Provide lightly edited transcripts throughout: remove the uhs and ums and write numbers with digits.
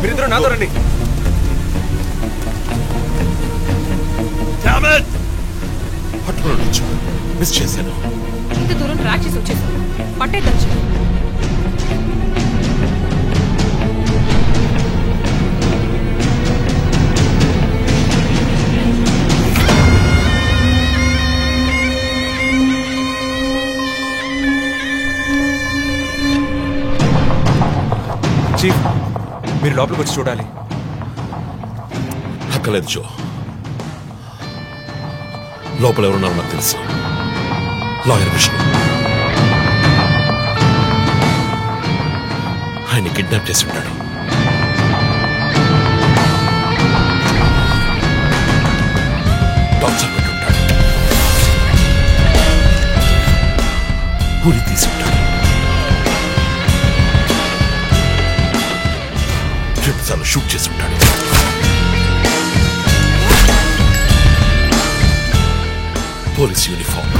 మీరిద్దరూ నాతో రండి. మిస్ చేశాను. ఇంత దూరం ట్రాక్ చేసి వచ్చేసాను. పట్టేదచ్చు. చీఫ్, మీరు లోపలికి వచ్చి చూడాలి. అక్కలేదు జో. లోపల ఎవరున్నారో నాకు తెలుసు. లాయర్ విష్ణు. ఆయన కిడ్నాప్ చేసి ఉంటాడు. టార్చర్ పెట్టుంటాడు. ఉరి తీసి ఉంటాడు. రెండుసార్లు షూట్ చేసి ఉంటాడు. పోలీస్ యూనిఫామ్,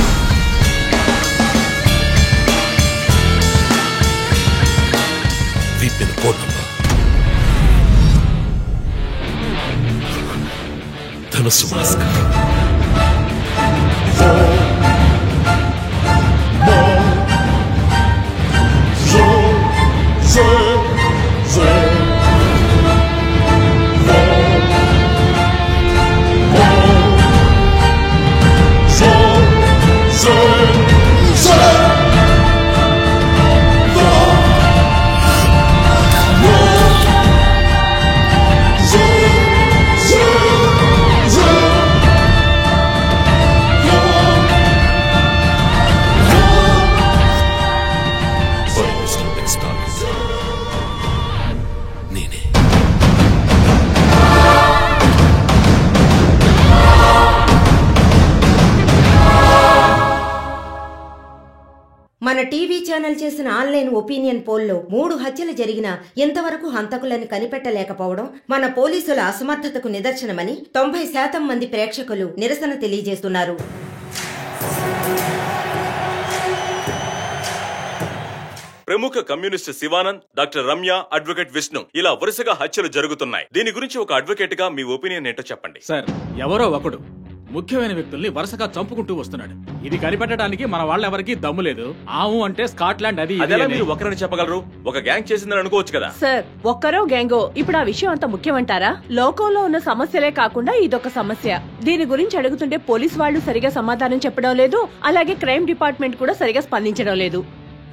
వీపిన ఫోన్ నంబర్, ధనుసు మాస్క్. మన టీవీ ఛానల్ చేసిన ఆన్లైన్ ఒపీనియన్ పోల్లో 3 హత్యలు జరిగినా ఎంతవరకు హంతకులను కనిపెట్టలేకపోవడం మన పోలీసుల అసమర్థతకు నిదర్శనమని 90% మంది ప్రేక్షకులు నిరసన తెలియజేస్తున్నారు. ప్రముఖ communist Shivanand, doctor Ramya, advocate Vishnu ఇలా వరుసగా హత్యలు జరుగుతున్నాయి. దీని గురించి ఒక అడ్వకేట్ గా మీ ఒపీనియన్ ఏంటో చెప్పండి. సార్, ఎవరో ఒకడు ముఖ్యమైన వ్యక్తుల్ని వరుసగా చంపుకుంటూ వస్తున్నాడు. ఇది కనిపెట్టడానికి మన వాళ్ళెవరికి దమ్ము లేదు. ఆవు అంటే స్కాట్లాండ్ అది మీరు ఒకరిని చెప్పగలరు, ఒక గ్యాంగ్ చేసిందని అనుకోవచ్చు కదా. సార్, ఒక్కరో గ్యాంగో ఇప్పుడు ఆ విషయం అంత ముఖ్యమంటారా? లోకంలో ఉన్న సమస్యలే కాకుండా ఇదొక సమస్య. దీని గురించి అడుగుతుంటే పోలీస్ వాళ్ళు సరిగా సమాధానం చెప్పడం లేదు, అలాగే క్రైమ్ డిపార్ట్మెంట్ కూడా సరిగా స్పందించడం లేదు.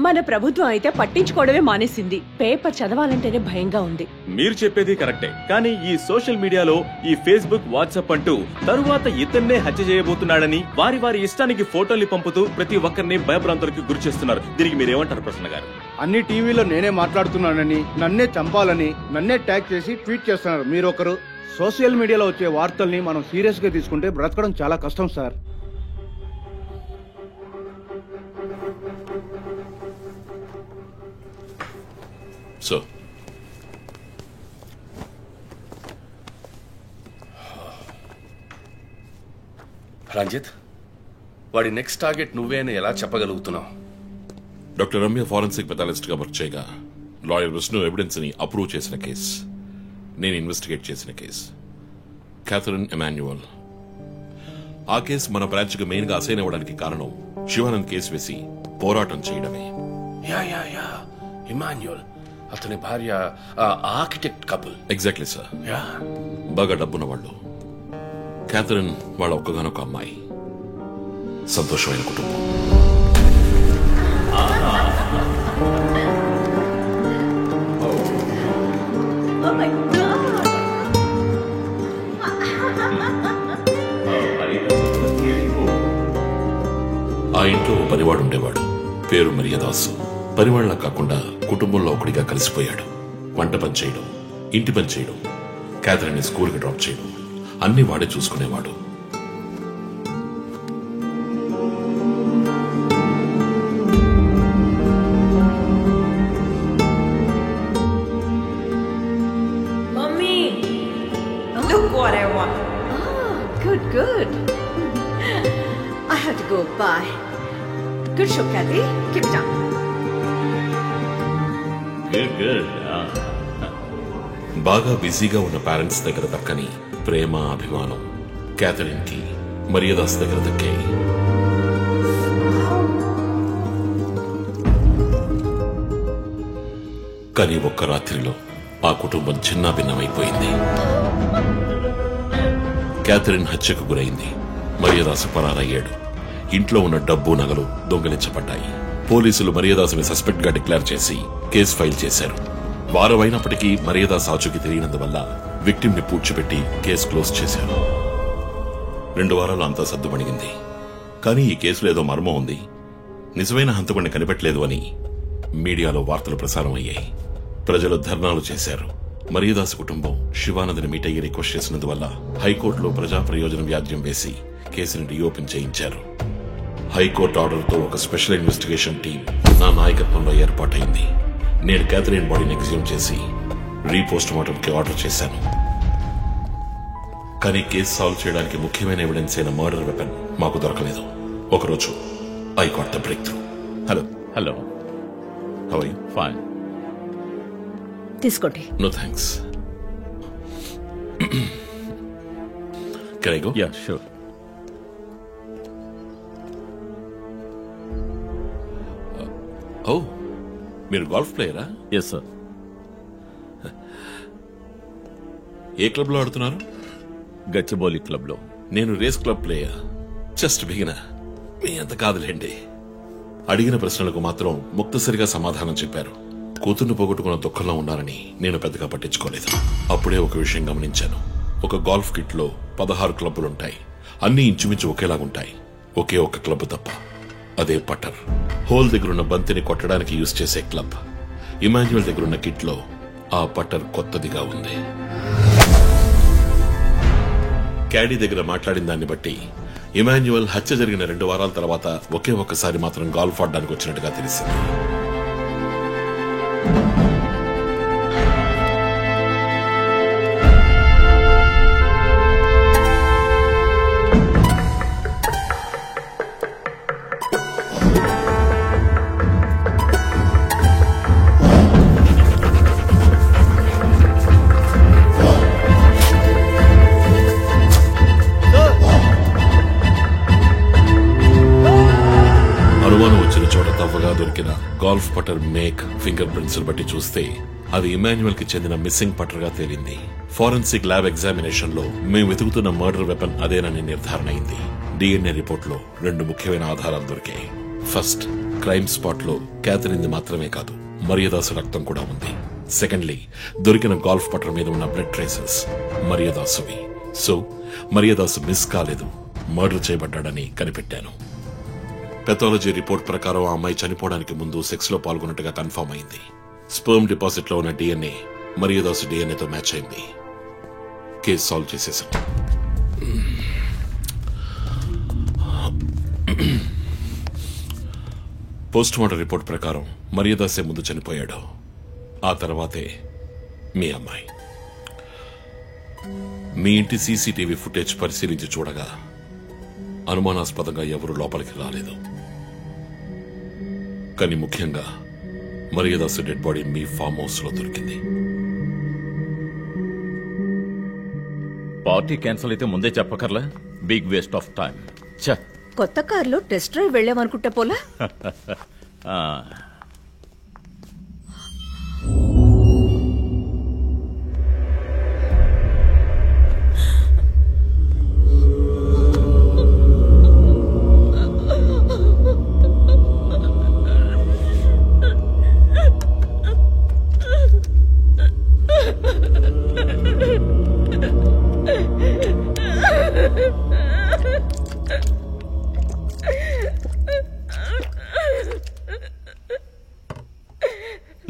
మన ప్రభుత్వం అయితే పట్టించుకోవడమే మానేసింది. పేపర్ చదవాలంటేనే భయంగా ఉంది. మీరు చెప్పేది కరెక్టే, కానీ ఈ సోషల్ మీడియాలో ఈ ఫేస్బుక్, వాట్సాప్ అంటూ తరువాత ఇతన్నే హత్య చేయబోతున్నాడని వారి వారి ఇష్టానికి ఫోటోలు పంపుతూ ప్రతి ఒక్కరిని భయభ్రాంతులకు గురి చేస్తున్నారు. దీనికి మీరేమంటారు ప్రసన్న గారు? అన్ని టీవీలో నేనే మాట్లాడుతున్నానని, నన్నే చంపాలని, నన్నే ట్యాగ్ చేసి ట్వీట్ చేస్తున్నారు మీరొకరు. సోషల్ మీడియాలో వచ్చే వార్తల్ని మనం సీరియస్ గా తీసుకుంటే బ్రతకడం చాలా కష్టం సార్. సో రంజిత్, వాడి నెక్స్ట్ టార్గెట్ నువ్వే అని ఎలా చెప్పగలుగుతున్నావు? డాక్టర్ రమ్య ఫారెన్సిక్ పెథాలజిస్ట్ గా వర్క్ చేయగా లాయర్ విష్ణు ఎవిడెన్స్ ని అప్రూవ్ చేసిన కేసు, నేను ఇన్వెస్టిగేట్ చేసిన కేసు. Catherine Emmanuel. ఆ కేసు మన బ్రాంచ్ కి మెయిన్ గా అసైన్ అవ్వడానికి కారణం శివానంద్ కేసు వేసి పోరాటం చేయడమే. ఇమాన్యువల్, అతని భార్య ఆర్కిటెక్ట్ కపుల్. Exactly sir. బాగా డబ్బున్న వాళ్ళు. క్యాథరిన్ వాళ్ళ ఒక్కగానొక అమ్మాయి. సంతోషమైన కుటుంబం. ఆ ఇంట్లో పనివాడు ఉండేవాడు, పేరు మరియదాసు. పనివాళ్ళ కాకుండా కుటుంబంలో ఒకటిగా కలిసిపోయాడు. వంట పని చేయడం, ఇంటి పని చేయడం, క్యాథరిన్ స్కూల్కి డ్రాప్ చేయడం అన్ని వాడే చూసుకునేవాడు. Mummy, look what I want. Good, good. I have to go. Bye. Good show, Kathy. Keep it up. బాగా బిజీగా ఉన్న పేరెంట్స్ దగ్గర దక్కని ప్రేమ అభిమానం క్యాథరిన్ కి మరియదాస్ దగ్గర దక్కాయి. కానీ ఒక్క రాత్రిలో ఆ కుటుంబం చిన్నాభిన్నమైపోయింది. క్యాథరిన్ హత్యకు గురైంది. మరియదాసు పరారయ్యాడు. ఇంట్లో ఉన్న డబ్బు నగలు దొంగిలించబడ్డాయి. పోలీసులు మరియదాసుని సస్పెక్ట్ గా డిక్లేర్ చేసి కేసు ఫైల్ చేశారు. వారం అయినప్పటికీ మరియదాస్ ఆచూకీ తెలియనందువల్ల విక్టిమ్ ని పూడ్చిపెట్టి కేసు క్లోజ్ చేశారు. 2 వారాలు అంతా సద్దుమణిగింది. కానీ ఈ కేసులో ఏదో మర్మం ఉంది, నిజమైన హంతకుడిని కనిపెట్టలేదు అని మీడియాలో వార్తలు ప్రసారం అయ్యాయి. ప్రజలు ధర్నాలు చేశారు. మరియదాసు కుటుంబం శివానందని మీట్ అయ్యి రిక్వెస్ట్ చేసినందువల్ల హైకోర్టులో ప్రజా ప్రయోజన వ్యాజ్యం వేసి కేసుని రీఓపెన్ చేయించారు. హైకోర్టు ఆర్డర్తో ఒక స్పెషల్ ఇన్వెస్టిగేషన్ టీం నా నాయకత్వంలో ఏర్పాటైంది. నేను క్యాథరిన్ బాడీని ఎగ్జ్యూమ్ చేసి రీపోస్ట్ మార్టంకి ఆర్డర్ చేశాను. కానీ కేసు సాల్వ్ చేయడానికి ముఖ్యమైన ఎవిడెన్స్ అయిన మర్డర్ వెపన్ మాకు దొరకలేదు. ఒకరోజు I got the breakthrough. Hello hello how are you? Fine. తీసుకోండి. No thanks. Can I go? Ya sure. Oh, మీరు గోల్ఫ్ ప్లేయరా? Yes sir. ఏ క్లబ్ లో ఆడుతున్నారు? గచ్చిబౌలి క్లబ్ లో. నేను race club player. Just beginner. మీ అంత కాదులేండి. అడిగిన ప్రశ్నలకు మాత్రం ముక్తసరిగా సమాధానం చెప్పారు. కూతుర్ను పోగొట్టుకున్న దుఃఖంలో ఉన్నారని నేను పెద్దగా పట్టించుకోలేదు. అప్పుడే ఒక విషయం గమనించాను. ఒక గోల్ఫ్ కిట్ లో 16 క్లబ్బులుంటాయి. అన్ని ఇంచుమించు ఒకేలాగుంటాయి. ఒకే ఒక క్లబ్ తప్ప. అదే పట్టర్. హోల్ దగ్గరున్న బంతిని కొట్టడానికి యూజ్ చేసే క్లబ్. ఇమాన్యుయల్ దగ్గరున్న కిట్ లో ఆ పట్టర్ కొత్తదిగా ఉంది. క్యాడీ దగ్గర మాట్లాడిన దాన్ని బట్టి ఇమాన్యుయల్ హత్య జరిగిన 2 వారాల తర్వాత ఒకే ఒక్కసారి మాత్రం గోల్ఫ్ ఆడడానికి వచ్చినట్టుగా తెలిసింది. దొరికిన గోల్ఫ్ పటర్ మేక్ ఫింగర్ ప్రింట్స్ బట్టి చూస్తే అది ఇమాన్యుయల్ కి చెందిన మిస్సింగ్ పటర్ గా తేలింది. ఫోరెన్సిక్ ల్యాబ్ ఎగ్జామినేషన్ లో మేము వెతుకుతున్న మర్డర్ వెపన్ అదేనని నిర్ధారణ అయింది. డిఎన్ఏ రిపోర్ట్ లో 2 ముఖ్యమైన ఆధారాలు దొరికాయి. ఫస్ట్, క్రైమ్ స్పాట్ లో క్యాథరిన్ మాత్రమే కాదు, మరియదాసు రక్తం కూడా ఉంది. సెకండ్లీ, దొరికిన గోల్ఫ్ పటర్ మీద ఉన్న బ్లడ్ ట్రేసెస్ మరియదాసువి. సో మరియదాసు మిస్ కాలేదు, మర్డర్ చేయబడ్డాడని కనిపెట్టాను. పెథాలజీ రిపోర్ట్ ప్రకారం ఆ అమ్మాయి చనిపోవడానికి ముందు సెక్స్ లో పాల్గొన్నట్టుగా కన్ఫర్మ్ అయింది. స్పర్మ్ డిపాజిట్ లో ఉన్న డిఎన్ఏ మరియదాసు డిఎన్ఏతో మ్యాచ్ అయింది. కేసు సాల్వ్ చేసేసాం. పోస్ట్ మార్టం రిపోర్ట్ ప్రకారం మరియదాసే ముందు చనిపోయాడు. ఆ తర్వాతే మీ అమ్మాయి. మీ ఇంటి సీసీటీవీ ఫుటేజ్ పరిశీలించి చూడగా అనుమానాస్పదంగా ఎవరూ లోపలికి రాలేదు. కానీ ముఖ్యంగా మరియదాసు డెడ్ బాడీ మీ ఫామ్ హౌస్ లో దొరికింది. పార్టీ క్యాన్సిల్ అయితే ముందే చెప్పకర్లా? Big waste of time. కొత్త కారులో టెస్ట్ డ్రైవ్ వెళ్ళామనుకుంటా పోలా.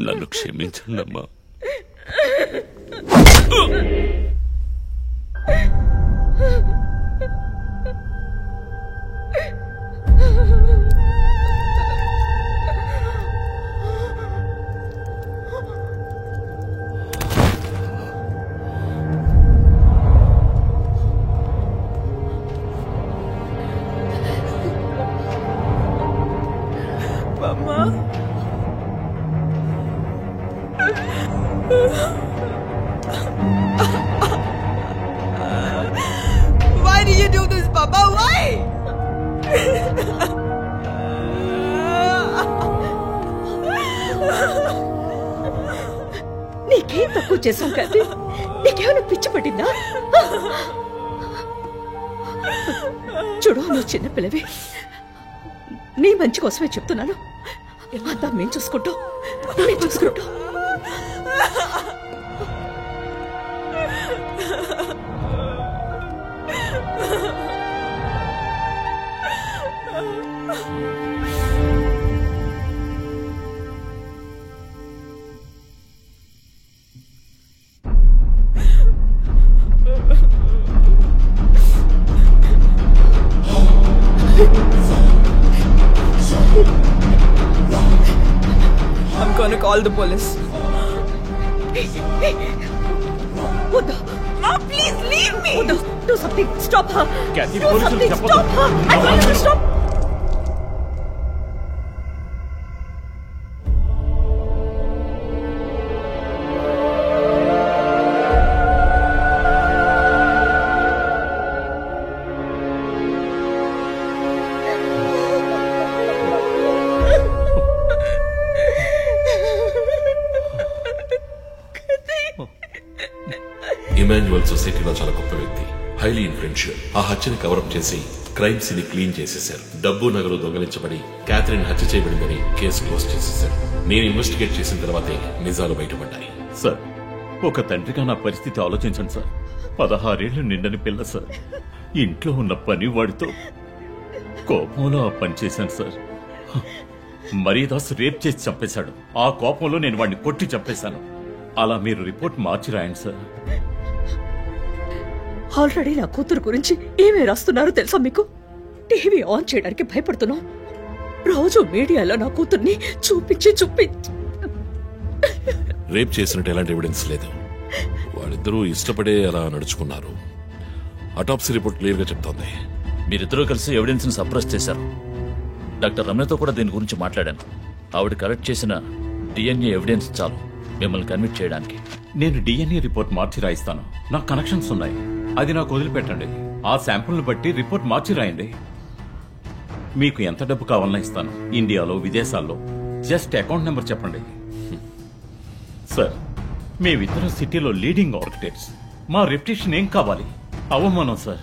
నన్ను క్షమించండమ్మా. తక్కువ చేశావు కానీ నీకేమైనా పిచ్చి పట్టిందా? చూడు, నువ్వు చిన్నపిల్లవి, నీ మంచి కోసమే చెప్తున్నాను. అంతా మేము చూసుకుంటాం. I'm gonna call the police. వద్దు. Please leave me. వద్దు. Do something. Stop her. Kathy, Do పోలీసులు something. చెప్పొద్దు. Stop her. I want you to stop. Emmanuel సొసైటీలో చాలా గొప్ప వ్యక్తి, హైలీ ఇన్ఫ్లుయెన్షియల్. ఆ హత్యని కవరప్ చేసి క్రైమ్ సీన్ క్లీన్ చేసేశారు. డబ్బు నగలు దొంగలించబడి క్యాథరిన్ హత్య చేయబడిందని కేసు క్లోజ్ చేసేశారు. నేను ఇన్వెస్టిగేట్ చేసిన తర్వాతే నిజాలు బయటపడ్డాయి. సార్, ఒక తండ్రిగా నా పరిస్థితి ఆలోచించండి సార్. 16 ఏళ్లు నిండని పిల్ల సార్. ఇంట్లో ఉన్న పని వాడితో కోపంలో ఆ పని చేశాను సార్. మరీదాస్ రేప్ చేసి చంపేశాడు. ఆ కోపంలో నేను వాడిని కొట్టి చంపేశాను. అలా మీరు రిపోర్ట్ మార్చి రాయండి సార్. ఆల్రెడీ నా కూతురు గురించి ఏమేమి రాస్తున్నారో తెలుసా మీకు? టీవీ ఆన్ చేయడానికి భయపడుతున్నాం. రోజు మీడియాలో నా కూతుర్ని చూపించి రేప్ చేసినట్టు ఎలాంటి ఎవిడెన్స్ లేదు. వాళ్ళిద్దరూ ఇష్టపడే అలా నడుచుకున్నారు. అటాప్సీ రిపోర్ట్ క్లియర్ గా చెప్తోంది. మీరిద్దరూ కలిసి ఎవిడెన్స్ ని సప్రెస్ చేశారు. డాక్టర్ రమ్యతో కూడా దీని గురించి మాట్లాడాను. ఆవిడ కలెక్ట్ చేసిన డిఎన్ఏ ఎవిడెన్స్ చాలు మిమ్మల్ని కన్విక్ట్ చేయడానికి. నేను డిఎన్ఏ రిపోర్ట్ మార్చి రాయిస్తాను. నాకు కనెక్షన్స్ ఉన్నాయి. అది నాకు వదిలిపెట్టండి. ఆ శాంపుల్ని బట్టి రిపోర్ట్ మార్చి రాయండి. మీకు ఎంత డబ్బు కావాలన్నా ఇస్తాను. ఇండియాలో, విదేశాల్లో. జస్ట్ అకౌంట్ నెంబర్ చెప్పండి. సార్, మేమిద్దరం సిటీలో లీడింగ్ ఆర్కిటెక్ట్స్. మా రెప్యుటేషన్ ఏం కావాలి? అవమానం sir.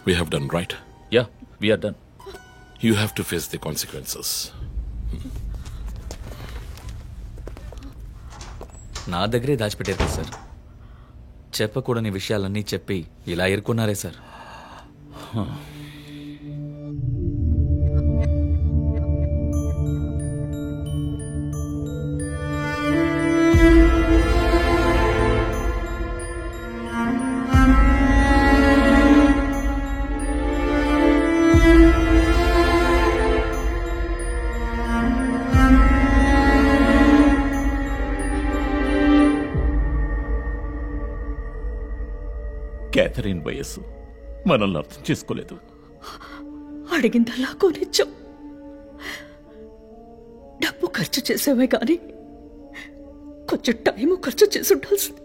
We have done right. Yeah, we are done. You have to face the consequences. నా దగ్గరే దాచిపెట్టారు సార్. చెప్పకూడని విషయాలన్నీ చెప్పి ఇలా ఇరుక్కున్నారే సార్. క్యాథరిన్ వయస్సు మనల్ని అర్థం చేసుకోలేదు. అడిగిందల్లా కొనిచ్చాం. డబ్బు ఖర్చు చేసామే కానీ కొంచెం టైము ఖర్చు చేసి ఉండాల్సింది.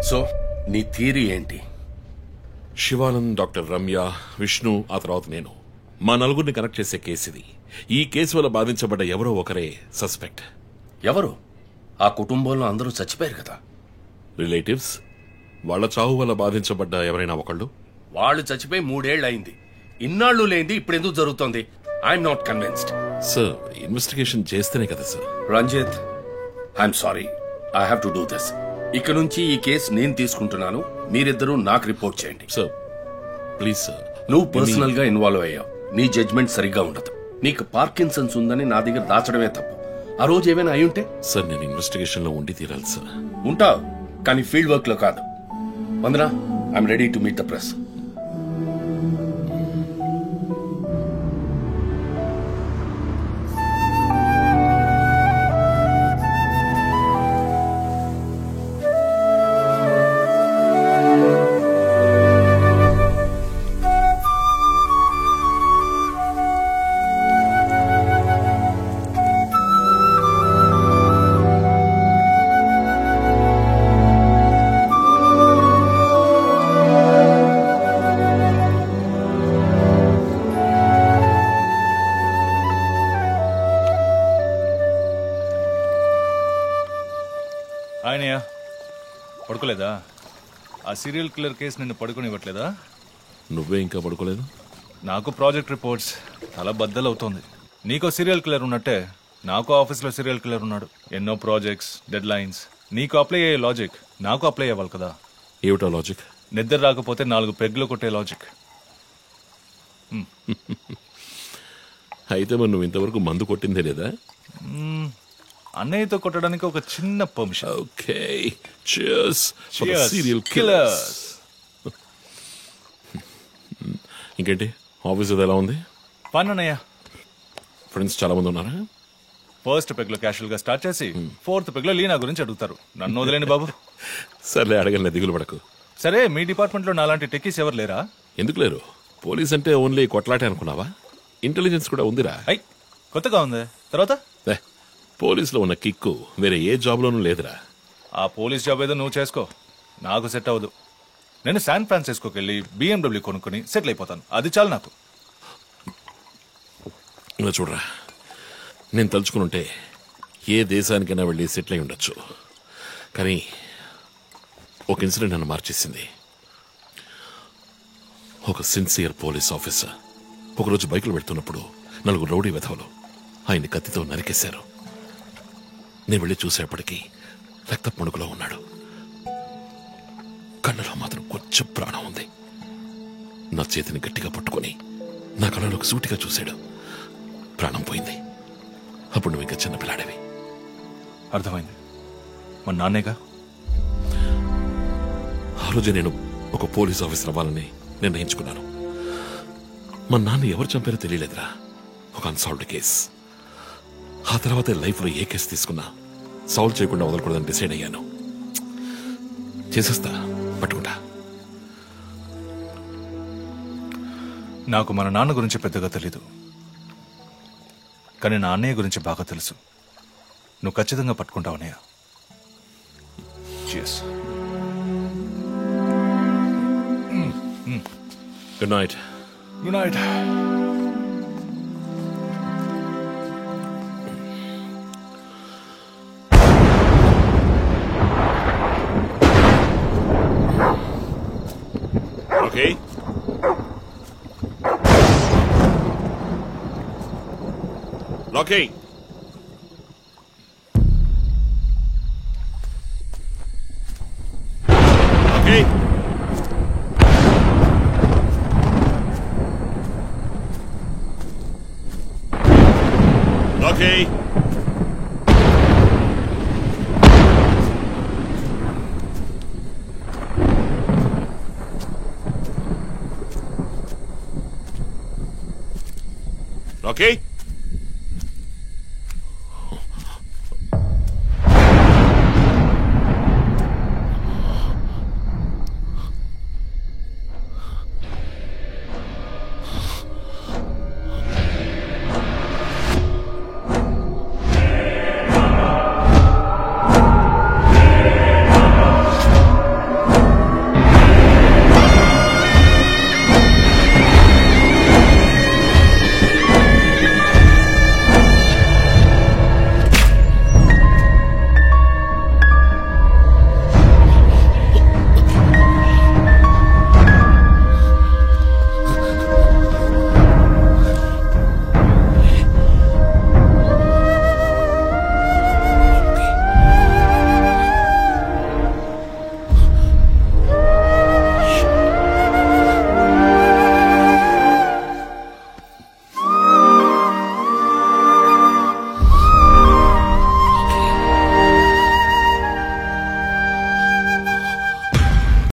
సో నీ థియరీ ఏంటి? శివానంద్, డాక్టర్ రమ్య, విష్ణు, ఆ తర్వాత నేను, మా నలుగురిని కనెక్ట్ చేసే కేసు ఇది. ఈ కేసు వల్ల బాధించబడ్డ ఎవరో ఒకరే సస్పెక్ట్. ఎవరు? ఆ కుటుంబంలో అందరూ చచ్చిపోయారు కదా. రిలేటివ్స్. వాళ్ళ చావు వల్ల బాధించబడ్డ ఎవరైనా ఒకళ్ళు. వాళ్ళు చచ్చిపోయి 3 ఏళ్ళు అయింది. ఇన్నాళ్ళు లేనిది ఇప్పుడు ఎందుకు జరుగుతోంది? I'm not convinced. Sir, investigation చేస్తేనే కదా sir. Ranjith, I'm sorry, I have to do this. ఇక నుంచి ఈ కేసు నేను తీసుకుంటున్నాను. మీరిద్దరూ నాకు రిపోర్ట్ చేయండి. Sir please sir. నువ్వు పర్సనల్ గా ఇన్వాల్వ్ అయ్యావు. నీ జడ్జ్మెంట్ సరిగ్గా ఉండదు. నీకు పార్కిన్సన్స్ ఉందని నా దగ్గర దాచడమే తప్పు. ఆ రోజు ఏమైనా అయి ఉంటే? సార్, నేను ఇన్వెస్టిగేషన్ లో ఉండి తీరాలి సార్. ఉంటావు, కానీ ఫీల్డ్ వర్క్ లో కాదు. Vandana, I'm ready to meet the press. ఆయనయ్య పడుకోలేదా? ఆ సీరియల్ కిల్లర్ కేసు నిన్ను పడుకోనివ్వట్లేదా? నువ్వే ఇంకా పడుకోలేదు? నాకు ప్రాజెక్ట్ రిపోర్ట్స్ చాలా బద్దలవుతోంది. నీకో సీరియల్ కిల్లర్ ఉన్నట్టే నాకు ఆఫీస్లో సీరియల్ కిల్లర్ ఉన్నాడు. ఎన్నో ప్రాజెక్ట్స్, డెడ్ లైన్స్. నీకు అప్లై అయ్యే లాజిక్ నాకు అప్లై అవ్వాలి కదా. ఏమిటో లాజిక్? నిద్ర రాకపోతే 4 పెగ్గులు కొట్టే లాజిక్. అయితే మరి నువ్వు ఇంతవరకు మందు కొట్టిందే లేదా? అన్నయ్యతో కొట్టడానికి ఒక చిన్న permission. Okay, cheers for the Cheers, serial killers. ఇంకేంటి ఆఫీస్ అది ఎలా ఉంది? ఫన్ అన్నయ్య. ఫ్రెండ్స్ చాలా మంది ఉన్నారా? ఫస్ట్ పెగ్ లో క్యాషువల్ గా స్టార్ట్ చేసి 4th పెగ్ లో లీనా గురించి అడుగుతారు. నన్ను వదిలేండి బాబు. సర్లే, అడగలే, దిగులు పడకు. సరే, మీ డిపార్ట్మెంట్ లో నాలాంటి టెక్కీస్ ఎవరు లేరా? ఎందుకు లేరు? పోలీస్ అంటే ఓన్లీ కొట్లాటే అనుకున్నావా? ఇంటెలిజెన్స్ కూడా ఉందిరా. కొత్తగా ఉంది. తర్వాత పోలీసులో ఉన్న కిక్కు వేరే ఏ జాబ్ లోనూ లేదురా. ఆ పోలీస్ జాబ్ ఏదో నువ్వు చేసుకో, నాకు సెట్ అవ్వదు. నేను శాన్ ఫ్రాన్సిస్కోకి వెళ్ళి BMW కొనుక్కొని సెటిల్ అయిపోతాను. అది చాలు నాకు. ఇలా చూడరా, నేను తలుచుకుని ఉంటే ఏ దేశానికైనా వెళ్ళి సెటిల్ అయి ఉండొచ్చు. కానీ ఒక ఇన్సిడెంట్ నన్ను మార్చేసింది. ఒక సిన్సియర్ పోలీస్ ఆఫీసర్ ఒకరోజు బైకులు పెడుతున్నప్పుడు 4 రౌడీ వెధవలు ఆయన్ని కత్తితో నరికేశారు. నేను వెళ్ళి చూసేప్పటికీ రక్త పణుకులో ఉన్నాడు. కళ్ళలో మాత్రం కొంచెం ప్రాణం ఉంది. నా చేతిని గట్టిగా పట్టుకొని నా కళ్ళలోకి సూటిగా చూశాడు. ప్రాణం పోయింది. అప్పుడు నువ్వు ఇంకా చిన్నపిల్లాడేవి. అర్థమైంది. మా నాన్నేగా. ఆ రోజు నేను ఒక పోలీస్ ఆఫీసర్ అవ్వాలని నిర్ణయించుకున్నాను. మా నాన్న ఎవరు చంపారో తెలియలేదురా. ఒక అన్సాల్వ్డ్ కేస్. ఆ తర్వాత లైఫ్లో ఏ కేసు తీసుకున్నా సాల్వ్ చేయకుండా వదలకూడదని డిసైడ్ అయ్యాను. చేసేస్తా, పట్టుకుంటా. నాకు మన నాన్న గురించి పెద్దగా తెలీదు, కానీ నా అన్నయ్య గురించి బాగా తెలుసు. నువ్వు ఖచ్చితంగా పట్టుకుంటావు అన్నయ్య. Cheers. Good night. Good night. Okay. Locky. Okay. Locky. Okay.